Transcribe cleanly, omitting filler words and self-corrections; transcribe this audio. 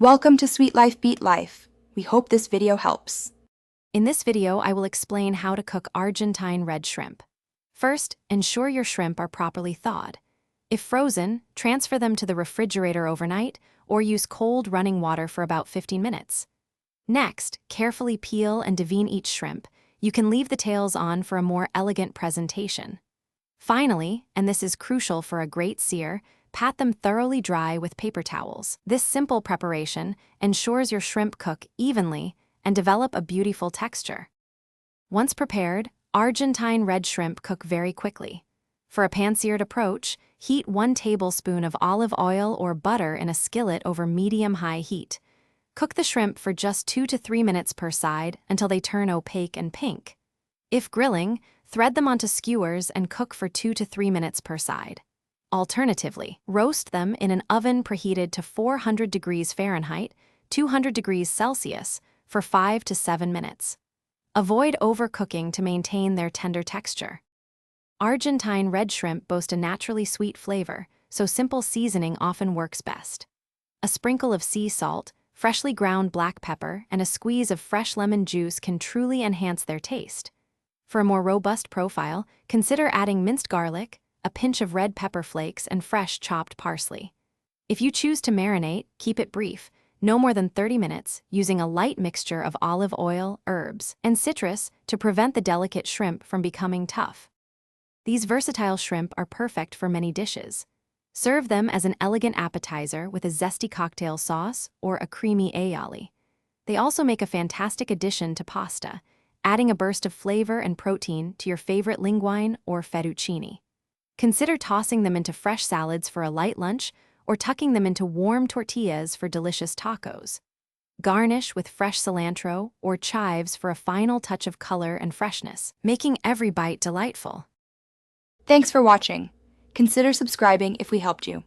Welcome to Sweet Life Beat Life. We hope this video helps. In this video, I will explain how to cook Argentine red shrimp. First, ensure your shrimp are properly thawed. If frozen, transfer them to the refrigerator overnight or use cold running water for about 15 minutes. Next, carefully peel and devein each shrimp. You can leave the tails on for a more elegant presentation. Finally, and this is crucial for a great sear, pat them thoroughly dry with paper towels. This simple preparation ensures your shrimp cook evenly and develop a beautiful texture. Once prepared, Argentine red shrimp cook very quickly. For a pan-seared approach, heat 1 tablespoon of olive oil or butter in a skillet over medium-high heat. Cook the shrimp for just 2 to 3 minutes per side until they turn opaque and pink. If grilling, thread them onto skewers and cook for 2 to 3 minutes per side. Alternatively, roast them in an oven preheated to 400 degrees Fahrenheit, 200 degrees Celsius, for 5 to 7 minutes. Avoid overcooking to maintain their tender texture. Argentine red shrimp boast a naturally sweet flavor, so simple seasoning often works best. A sprinkle of sea salt, freshly ground black pepper, and a squeeze of fresh lemon juice can truly enhance their taste. For a more robust profile, consider adding minced garlic, a pinch of red pepper flakes, and fresh chopped parsley. If you choose to marinate, keep it brief, no more than 30 minutes, using a light mixture of olive oil, herbs, and citrus to prevent the delicate shrimp from becoming tough. These versatile shrimp are perfect for many dishes. Serve them as an elegant appetizer with a zesty cocktail sauce or a creamy aioli. They also make a fantastic addition to pasta, adding a burst of flavor and protein to your favorite linguine or fettuccine. Consider tossing them into fresh salads for a light lunch or tucking them into warm tortillas for delicious tacos. Garnish with fresh cilantro or chives for a final touch of color and freshness, making every bite delightful. Thanks for watching. Consider subscribing if we helped you.